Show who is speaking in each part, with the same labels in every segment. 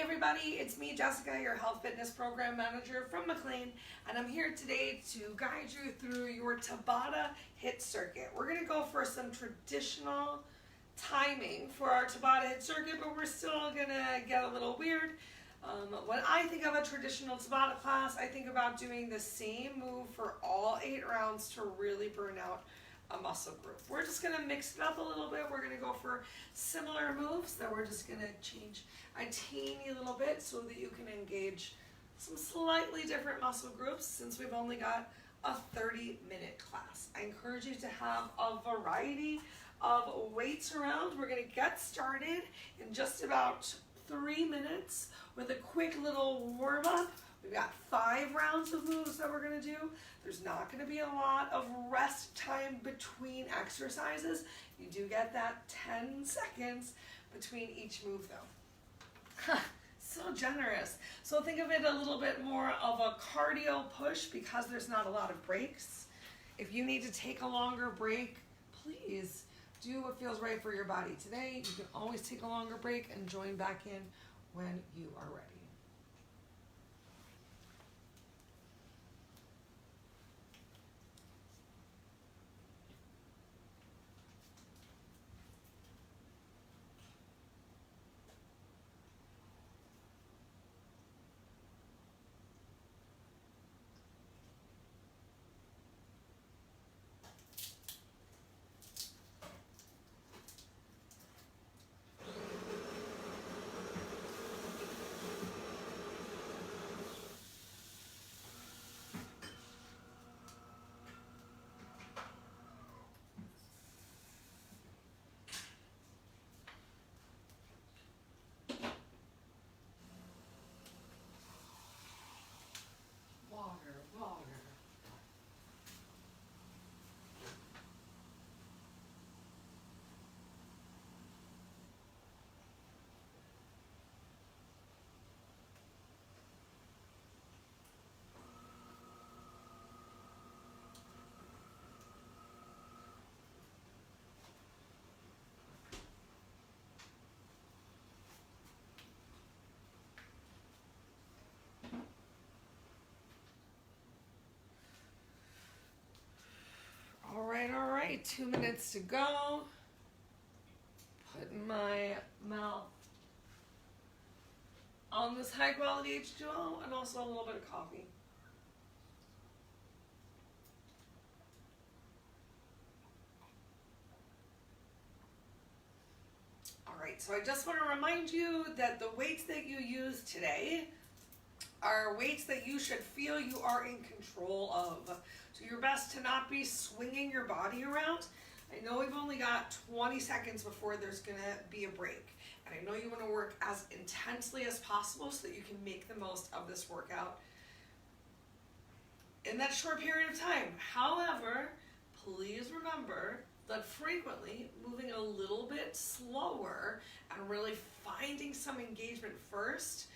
Speaker 1: everybody, it's me, Jessica, your health fitness program manager from McLean, and I'm here today to guide you through your Tabata HIIT circuit. We're going to go for some traditional timing for our Tabata HIIT circuit, but we're still going to get a little weird. When I think of a traditional Tabata class, I think about doing the same move for all 8 rounds to really burn out a muscle group. We're just going to mix it up a little bit. We're going to go for similar moves that we're just going to change a teeny little bit so that you can engage some slightly different muscle groups since we've only got a 30-minute class. I encourage you to have a variety of weights around. We're going to get started in just about 3 minutes with a quick little warm-up. We've got 5 rounds of moves that we're going to do. There's not going to be a lot of rest time between exercises. You do get that 10 seconds between each move though. So generous. So think of it a little bit more of a cardio push because there's not a lot of breaks. If you need to take a longer break, please do what feels right for your body. Today, you can always take a longer break and join back in when you are ready. All right, 2 minutes to go. Putting my mouth on this high quality H2O and also a little bit of coffee. All right, so I just want to remind you that the weights that you use today are weights that you should feel you are in control of. Do your best to not be swinging your body around. I know we've only got 20 seconds before there's gonna be a break. And I know you wanna work as intensely as possible so that you can make the most of this workout in that short period of time. However, please remember that frequently moving a little bit slower and really finding some engagement first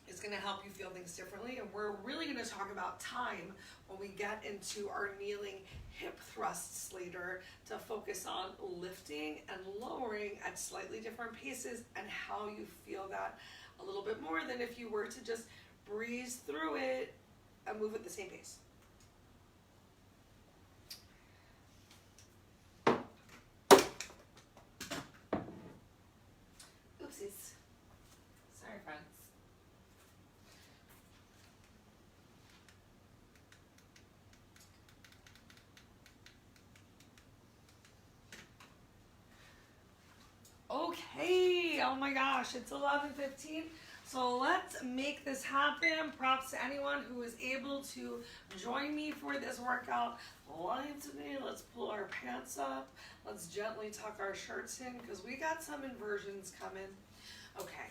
Speaker 1: is going to help you feel things differently. And we're really going to talk about time when we get into our kneeling hip thrusts later to focus on lifting and lowering at slightly different paces and how you feel that a little bit more than if you were to just breeze through it and move at the same pace. Oopsies. Sorry, friends. Okay, oh my gosh, it's 11:15. So let's make this happen. Props to anyone who is able to join me for this workout. Line to me, let's pull our pants up. Let's gently tuck our shirts in because we got some inversions coming. Okay.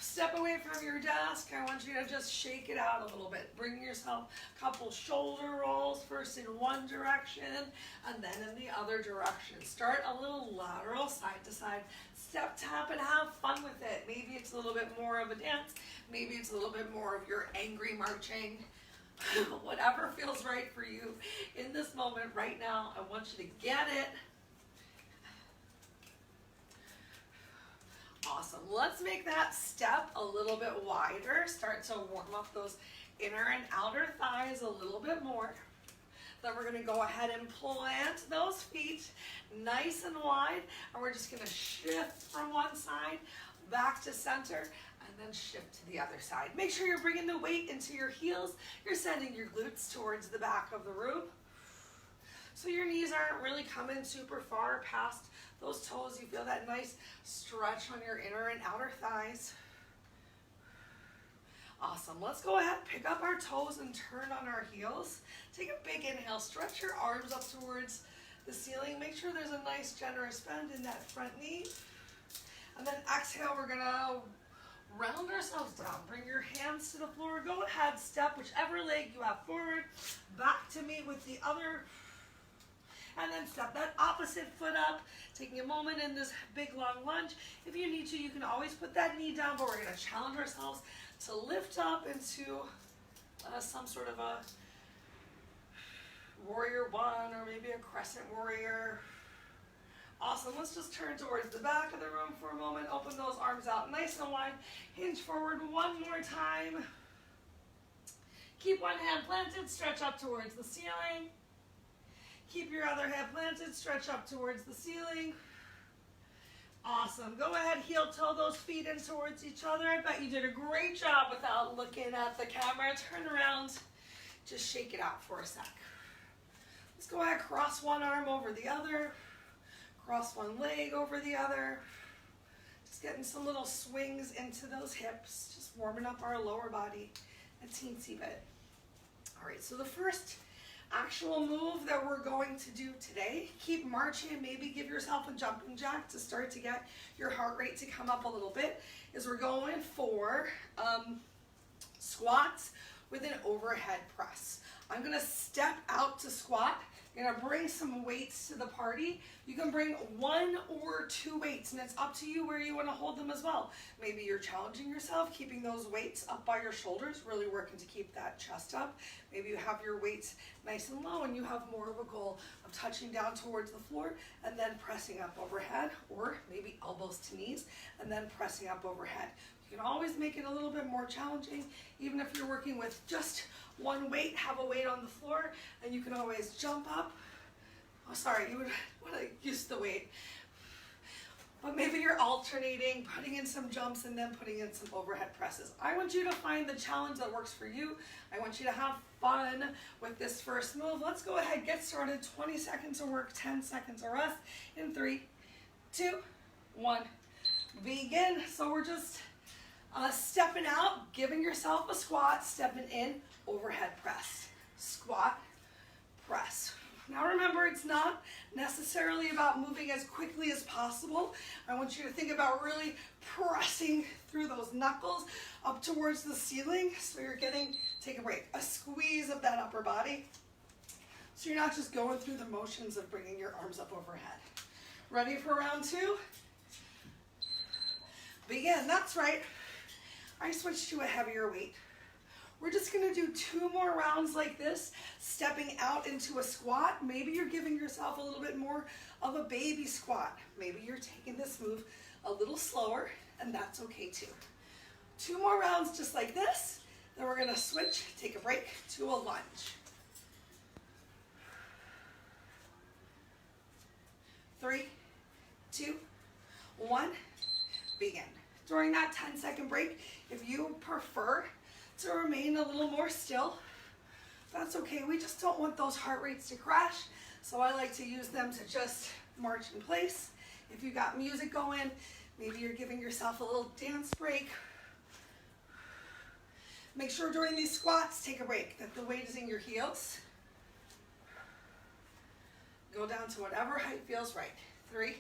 Speaker 1: Step away from your desk. I want you to just shake it out a little bit. Bring yourself a couple shoulder rolls, first in one direction and then in the other direction. Start a little lateral side to side. Step tap and have fun with it. Maybe it's a little bit more of a dance. Maybe it's a little bit more of your angry marching. Whatever feels right for you in this moment right now. I want you to get it. Awesome. Let's make that step a little bit wider. Start to warm up those inner and outer thighs a little bit more. Then we're going to go ahead and plant those feet nice and wide, and we're just going to shift from one side back to center, and then shift to the other side. Make sure you're bringing the weight into your heels. You're sending your glutes towards the back of the room, so your knees aren't really coming super far past those toes. You feel that nice stretch on your inner and outer thighs. Awesome. Let's go ahead, pick up our toes and turn on our heels. Take a big inhale, stretch your arms up towards the ceiling. Make sure there's a nice generous bend in that front knee. And then exhale, we're gonna round ourselves down. Bring your hands to the floor. Go ahead, step whichever leg you have forward, back to meet with the other. And then step that opposite foot up, taking a moment in this big long lunge. If you need to, you can always put that knee down, but we're gonna challenge ourselves to lift up into some sort of a warrior one, or maybe a crescent warrior. Awesome. Let's just turn towards the back of the room for a moment. Open those arms out nice and wide. Hinge forward one more time. Keep one hand planted, stretch up towards the ceiling. Keep your other hand planted, stretch up towards the ceiling. Awesome. Go ahead, heel toe those feet in towards each other. I bet you did a great job without looking at the camera. Turn around. Just shake it out for a sec. Let's go ahead, cross one arm over the other. Cross one leg over the other. Just getting some little swings into those hips. Just warming up our lower body a teensy bit. All right, so the first actual move that we're going to do today, keep marching, maybe give yourself a jumping jack to start to get your heart rate to come up a little bit, is we're going for squats with an overhead press. I'm gonna step out to squat. I'm gonna bring some weights to the party. You can bring one or two weights, and it's up to you where you wanna hold them as well. Maybe you're challenging yourself, keeping those weights up by your shoulders, really working to keep that chest up. Maybe you have your weights nice and low, and you have more of a goal of touching down towards the floor and then pressing up overhead, or maybe elbows to knees and then pressing up overhead. You can always make it a little bit more challenging, even if you're working with just one weight. Have a weight on the floor, and you can always jump up. Oh, sorry, you would want to use the weight. But maybe you're alternating, putting in some jumps and then putting in some overhead presses. I want you to find the challenge that works for you. I want you to have fun with this first move. Let's go ahead, get started. 20 seconds of work, 10 seconds of rest. In 3, 2, 1, begin. So we're just stepping out, giving yourself a squat, stepping in, overhead press, squat, press. Now remember, it's not necessarily about moving as quickly as possible. I want you to think about really pressing through those knuckles up towards the ceiling, so you're getting, take a break, a squeeze of that upper body. So you're not just going through the motions of bringing your arms up overhead. Ready for round 2? Begin. That's right. I switched to a heavier weight. We're just gonna do 2 more rounds like this, stepping out into a squat. Maybe you're giving yourself a little bit more of a baby squat. Maybe you're taking this move a little slower, and that's okay too. 2 more rounds just like this, then we're gonna switch, take a break to a lunge. 3, 2, 1, begin. During that 10-second break, if you prefer to remain a little more still, that's okay. We just don't want those heart rates to crash, so I like to use them to just march in place. If you got music going, maybe you're giving yourself a little dance break. Make sure during these squats, take a break, that the weight is in your heels. Go down to whatever height feels right. 3,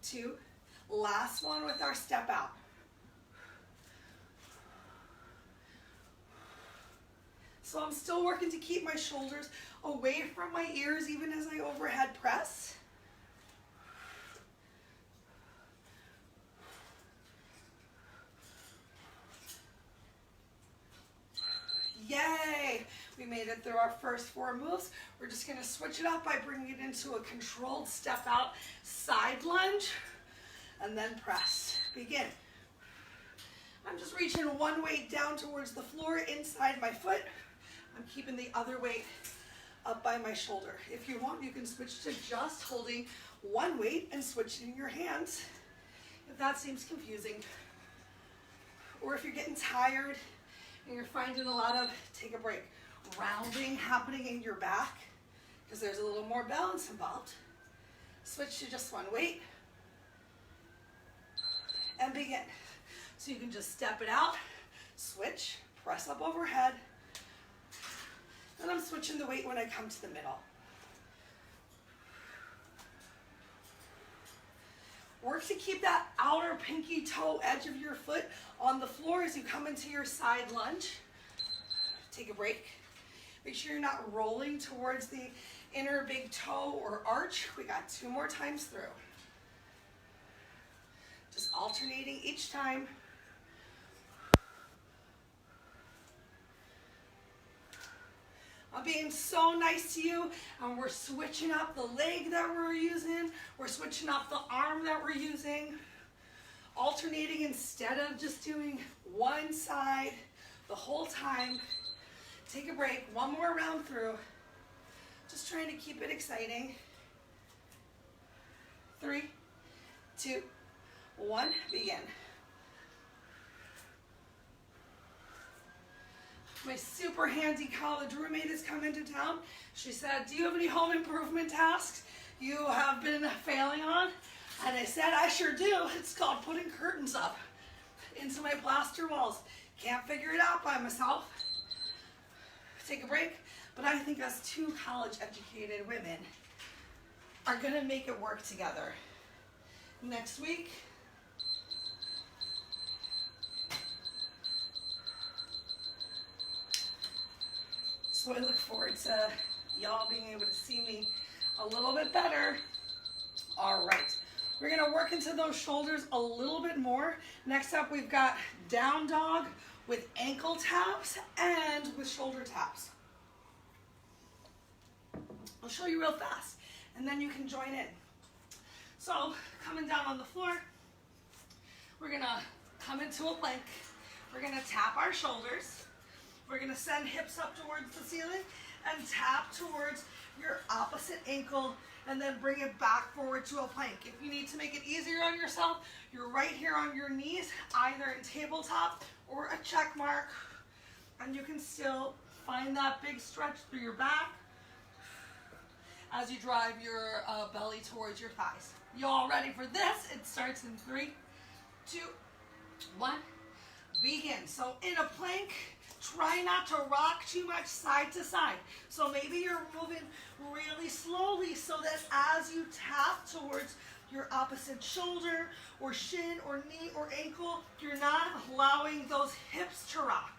Speaker 1: 2, last one with our step out. So I'm still working to keep my shoulders away from my ears even as I overhead press. Yay! We made it through our first 4 moves. We're just gonna switch it up by bringing it into a controlled step out side lunge and then press. Begin. I'm just reaching one weight down towards the floor inside my foot. I'm keeping the other weight up by my shoulder. If you want, you can switch to just holding one weight and switching your hands if that seems confusing. Or if you're getting tired and you're finding a lot of, take a break, rounding happening in your back because there's a little more balance involved. Switch to just one weight and begin. So you can just step it out, switch, press up overhead, and I'm switching the weight when I come to the middle. Work to keep that outer pinky toe edge of your foot on the floor as you come into your side lunge. Take a break. Make sure you're not rolling towards the inner big toe or arch. We got 2 more times through. Just alternating each time. I'm being so nice to you, and we're switching up the leg that we're using. We're switching up the arm that we're using. Alternating instead of just doing one side the whole time. Take a break, 1 more round through. Just trying to keep it exciting. 3, 2, 1, begin. My super handy college roommate has come into town. She said, do you have any home improvement tasks you have been failing on? And I said, I sure do. It's called putting curtains up into my plaster walls. Can't figure it out by myself. Take a break. But I think us 2 college-educated women are going to make it work together. Next week, so I look forward to y'all being able to see me a little bit better. All right, we're gonna work into those shoulders a little bit more. Next up, we've got down dog with ankle taps and with shoulder taps. I'll show you real fast, and then you can join in. So, coming down on the floor, we're gonna come into a plank. We're gonna tap our shoulders. We're gonna send hips up towards the ceiling and tap towards your opposite ankle and then bring it back forward to a plank. If you need to make it easier on yourself, you're right here on your knees, either in tabletop or a check mark, and you can still find that big stretch through your back as you drive your belly towards your thighs. You all ready for this? It starts in 3, 2, 1, begin. So in a plank, try not to rock too much side to side. So maybe you're moving really slowly so that as you tap towards your opposite shoulder or shin or knee or ankle, you're not allowing those hips to rock.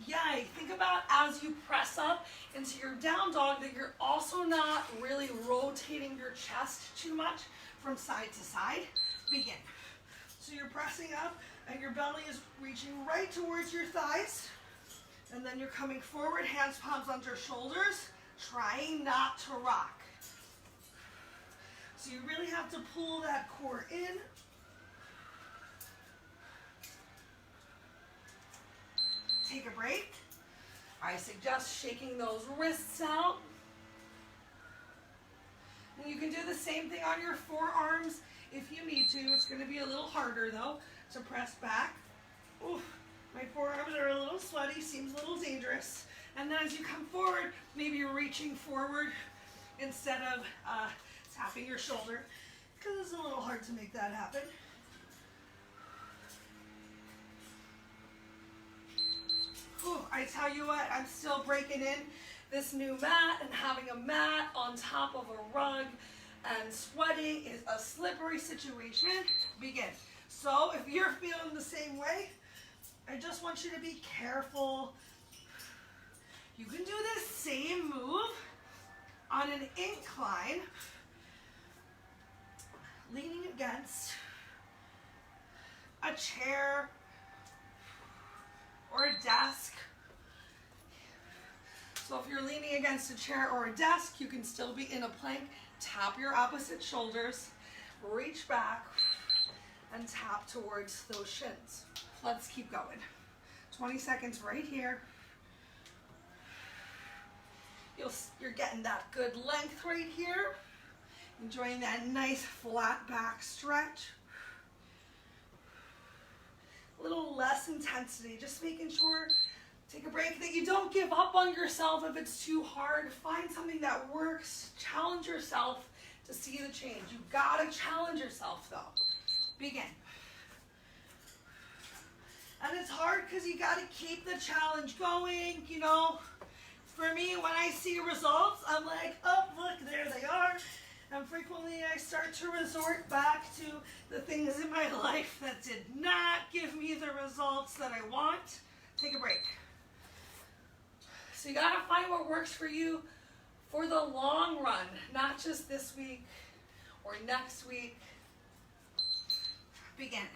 Speaker 1: Yay, think about as you press up into your down dog that you're also not really rotating your chest too much from side to side. Begin. So you're pressing up and your belly is reaching right towards your thighs. And then you're coming forward, hands, palms under shoulders, trying not to rock. So you really have to pull that core in. Take a break. I suggest shaking those wrists out. And you can do the same thing on your forearms if you need to. It's going to be a little harder though to press back. Oof, my forearms are a little sweaty, seems a little dangerous. And then as you come forward, maybe you're reaching forward instead of tapping your shoulder, because it's a little hard to make that happen. Whew, I tell you what, I'm still breaking in this new mat, and having a mat on top of a rug and sweating is a slippery situation. Begin. So if you're feeling the same way, I just want you to be careful. You can do this same move on an incline, leaning against a chair or a desk. So if you're leaning against a chair or a desk, you can still be in a plank Tap your opposite shoulders, reach back, and tap towards those shins. Let's keep going. 20 seconds right here. You're getting that good length right here. Enjoying that nice flat back stretch. A little less intensity, just making sure, take a break, that you don't give up on yourself if it's too hard. Find something that works. Challenge yourself to see the change. You gotta challenge yourself though. Begin. And it's hard because you gotta keep the challenge going, you know. For me, when I see results, I'm like, oh, look, there they are. And frequently I start to resort back to the things in my life that did not give me the results that I want. Take a break. So you gotta find what works for you for the long run, not just this week or next week. Begin.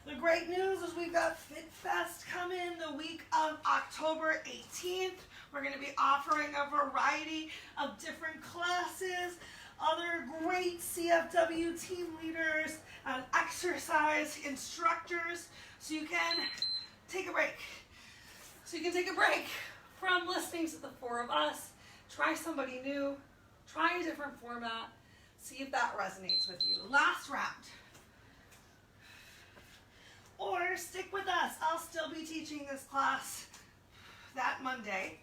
Speaker 1: The great news is we've got Fit Fest coming the week of October 18th. We're going to be offering a variety of different classes, other great CFW team leaders, and exercise instructors, so you can take a break. So you can take a break from listening to the four of us, try somebody new, try a different format, see if that resonates with you. Last round. Or stick with us. I'll still be teaching this class that Monday.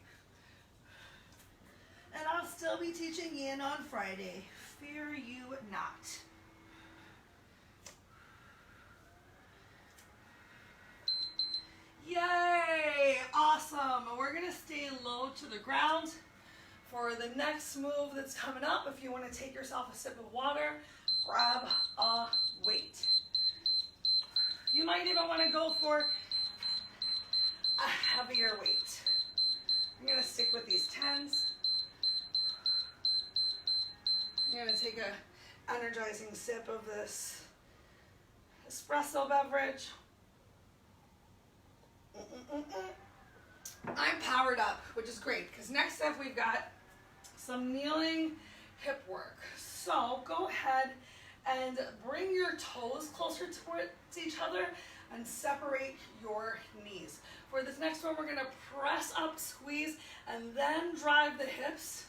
Speaker 1: And I'll still be teaching in on Friday. Fear you not. Yay! Awesome. We're going to stay low to the ground for the next move that's coming up. If you want to take yourself a sip of water, grab a weight. You might even want to go for a heavier weight. I'm going to stick with these 10s. I'm going to take a energizing sip of this espresso beverage. I'm powered up, which is great, because next up we've got some kneeling hip work. So go ahead and bring your toes closer towards each other and separate your knees. For this next one, we're gonna press up, squeeze, and then drive the hips.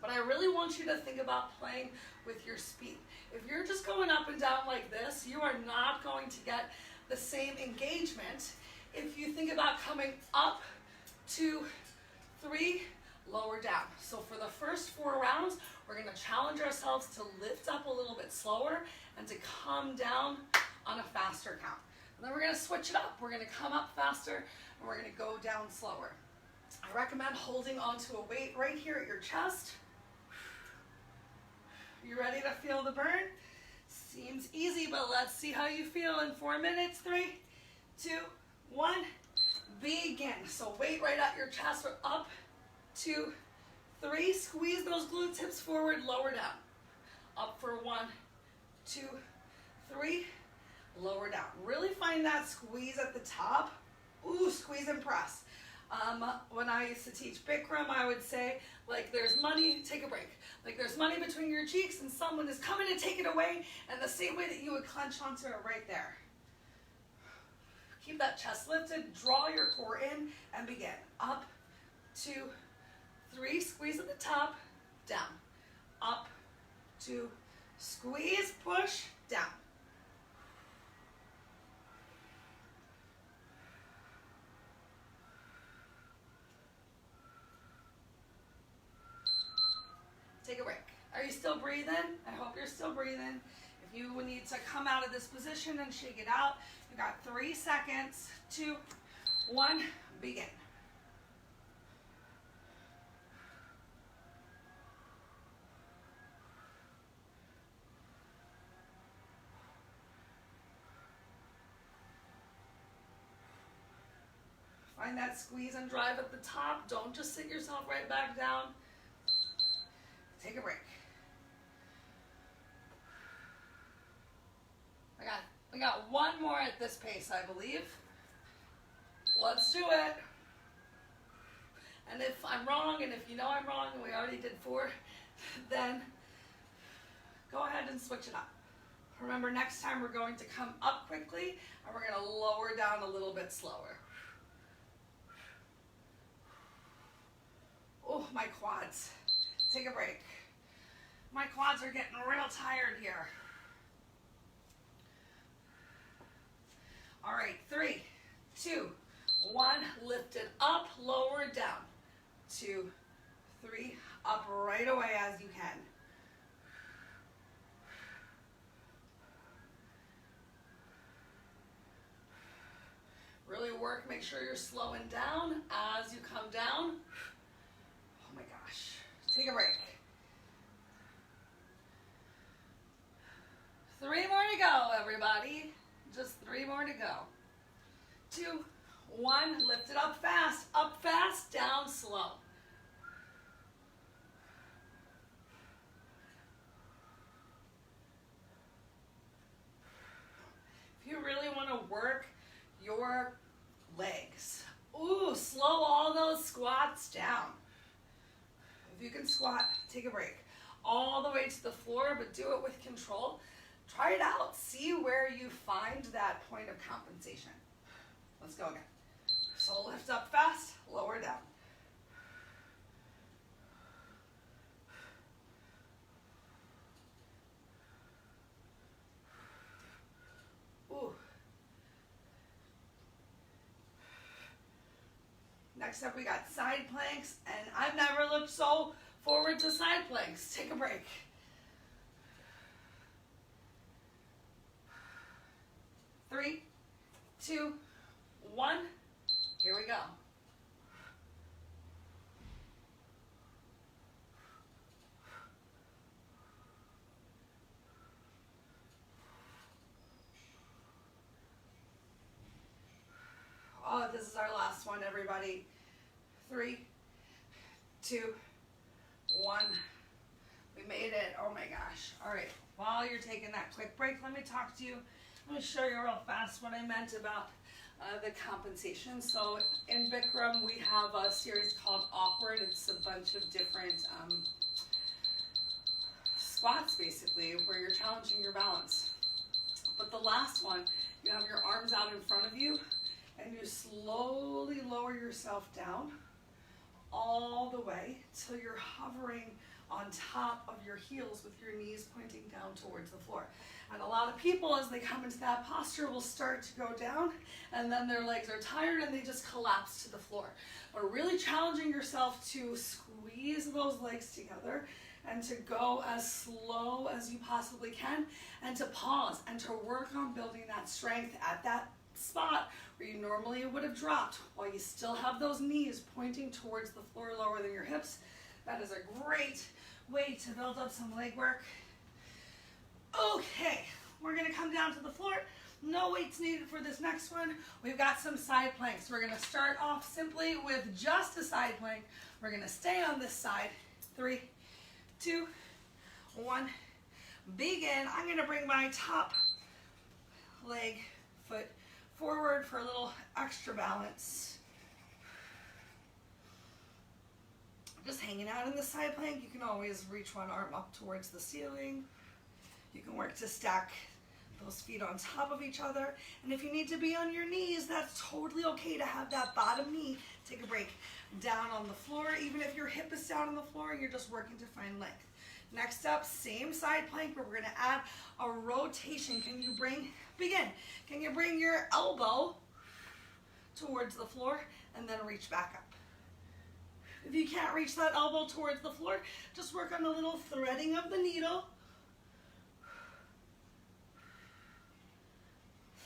Speaker 1: But I really want you to think about playing with your speed. If you're just going up and down like this, you are not going to get the same engagement. If you think about coming up, 2, 3, lower down. So for the first 4 rounds, we're gonna challenge ourselves to lift up a little bit slower and to come down on a faster count. And then we're gonna switch it up. We're gonna come up faster and we're gonna go down slower. I recommend holding onto a weight right here at your chest. You ready to feel the burn? Seems easy, but let's see how you feel in 4 minutes. 3, 2, 1, begin. So weight right at your chest. We're up, 2, 3, squeeze those glute tips forward, lower down. Up for 1, 2, 3, lower down. Really find that squeeze at the top. Ooh, squeeze and press. When I used to teach Bikram, I would say, like there's money, take a break. Like there's money between your cheeks and someone is coming to take it away, and the same way that you would clench onto it right there. Keep that chest lifted, draw your core in, and begin. Up, 2, 3, squeeze at the top, down. Up, 2, squeeze, push, down. Take a break. Are you still breathing? I hope you're still breathing. If you need to come out of this position and shake it out, you got 3 seconds. 2, 1, begin. Find that squeeze and drive at the top. Don't just sit yourself right back down. Take a break. We got one more at this pace, I believe. Let's do it. And if I'm wrong, and if you know I'm wrong, and we already did 4, then go ahead and switch it up. Remember, next time we're going to come up quickly, and we're going to lower down a little bit slower. Oh, my quads. Take a break. My quads are getting real tired here. All right, 3, 2, 1. Lift it up, lower down. 2, 3, up right away as you can. Really work, make sure you're slowing down as you come down. Oh my gosh. Take a break. 3 more to go, everybody. Just 3 more to go. 2, 1, lift it up fast, down slow. If you really want to work your legs, slow all those squats down. If you can squat, take a break. All the way to the floor, but do it with control. Try it out. See where you find that point of compensation. Let's go again. So lift up fast, lower down. Ooh. Next up, we got side planks, and I've never looked so forward to side planks. Take a break. 3, 2, 1. Here we go. Oh, this is our last one, everybody. 3, 2, 1. We made it. Oh my gosh. All right. While you're taking that quick break, let me talk to you. Let me show you real fast what I meant about the compensation. So in Bikram, we have a series called Awkward. It's a bunch of different squats, basically, where you're challenging your balance. But the last one, you have your arms out in front of you, and you slowly lower yourself down all the way till you're hovering on top of your heels with your knees pointing down towards the floor. And a lot of people, as they come into that posture, will start to go down, and then their legs are tired and they just collapse to the floor. But really challenging yourself to squeeze those legs together and to go as slow as you possibly can, and to pause and to work on building that strength at that spot where you normally would have dropped, while you still have those knees pointing towards the floor lower than your hips. That is a great way to build up some leg work. Okay, we're gonna come down to the floor. No weights needed for this next one. We've got some side planks. We're gonna start off simply with just a side plank. We're gonna stay on this side. 3, 2, 1, begin. I'm gonna bring my top leg, foot forward for a little extra balance. Just hanging out in the side plank. You can always reach one arm up towards the ceiling. You can work to stack those feet on top of each other. And if you need to be on your knees, that's totally okay to have that bottom knee, take a break, down on the floor, even if your hip is down on the floor and you're just working to find length. Next up, same side plank, but we're gonna add a rotation. Can you bring your elbow towards the floor and then reach back up? If you can't reach that elbow towards the floor, just work on a little threading of the needle.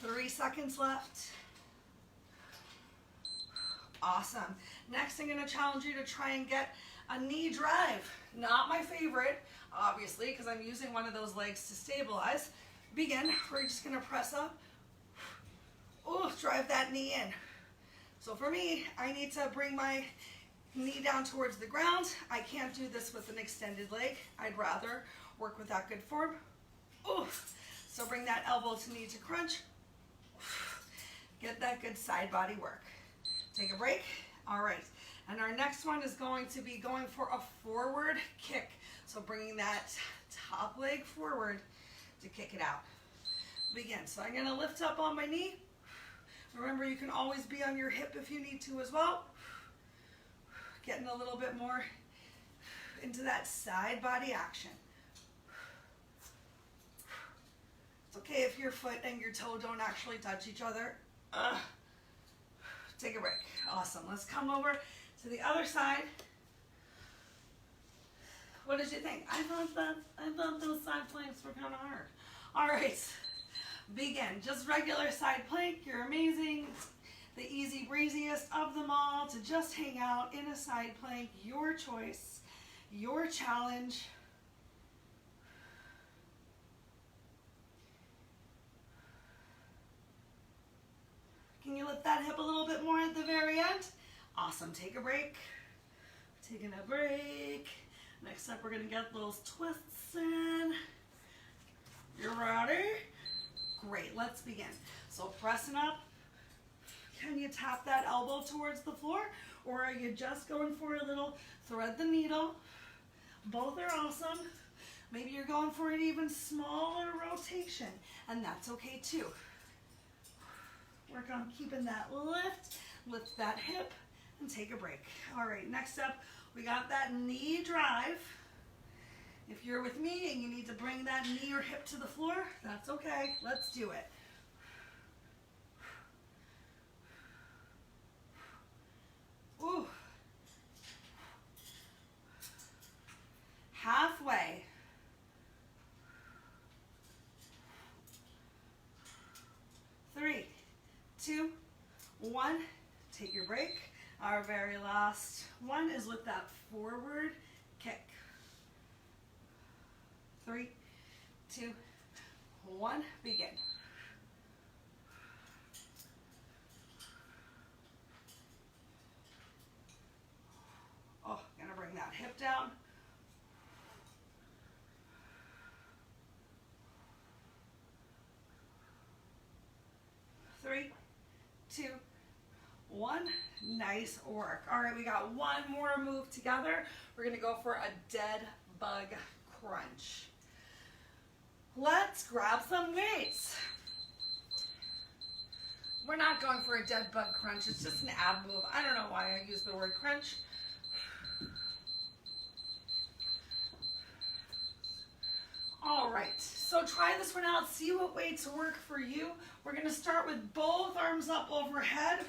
Speaker 1: 3 seconds left. Awesome. Next, I'm going to challenge you to try and get a knee drive. Not my favorite, obviously, because I'm using one of those legs to stabilize. Begin. We're just going to press up. Oh, drive that knee in. So for me, I need to bring my knee down towards the ground. I can't do this with an extended leg. I'd rather work with that good form. Oh, so bring that elbow to knee to crunch. Get that good side body work. Take a break. All right. And our next one is going to be going for a forward kick. So bringing that top leg forward to kick it out. Begin. So I'm going to lift up on my knee. Remember, you can always be on your hip if you need to as well. Getting a little bit more into that side body action. It's okay if your foot and your toe don't actually touch each other. Take a break. Awesome. Let's come over to the other side. What did you think? I thought those side planks were kind of hard. All right. Begin. Just regular side plank. You're amazing. The easy breeziest of them all to just hang out in a side plank. Your choice. Your challenge. Can you lift that hip a little bit more at the very end? Awesome. Take a break. Taking a break. Next up, we're going to get those twists in. You ready? Great. Let's begin. So pressing up. Can you tap that elbow towards the floor? Or are you just going for a little thread the needle? Both are awesome. Maybe you're going for an even smaller rotation, and that's okay too. Work on keeping that lift that hip, and take a break. All right, next up, we got that knee drive. If you're with me and you need to bring that knee or hip to the floor, that's okay. Let's do it. Ooh. Halfway. Three, two, one. Take your break. Our very last one is with that forward kick. 3, 2, 1. Begin. Oh, gonna bring that hip down. Three, two, one. Nice work. All right, we got one more move together. We're gonna go for a dead bug crunch. Let's grab some weights. We're not going for a dead bug crunch. It's just an ab move. I don't know why I use the word crunch. All right, so try this one out. See what weights work for you. We're gonna start with both arms up overhead,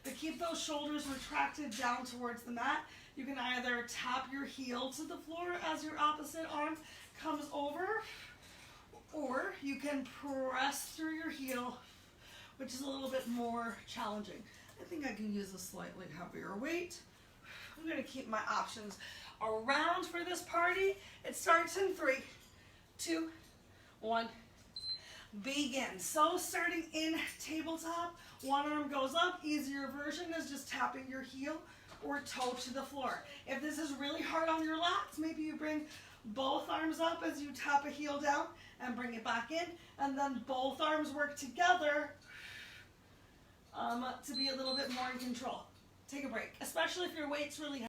Speaker 1: but keep those shoulders retracted down towards the mat. You can either tap your heel to the floor as your opposite arm comes over, or you can press through your heel, which is a little bit more challenging. I think I can use a slightly heavier weight. I'm gonna keep my options around for this party. It starts in 3, 2, 1. Begin. So starting in tabletop, one arm goes up. Easier version is just tapping your heel or toe to the floor. If this is really hard on your lats, maybe you bring both arms up as you tap a heel down and bring it back in, and then both arms work together to be a little bit more in control. Take a break, especially if your weight's really heavy.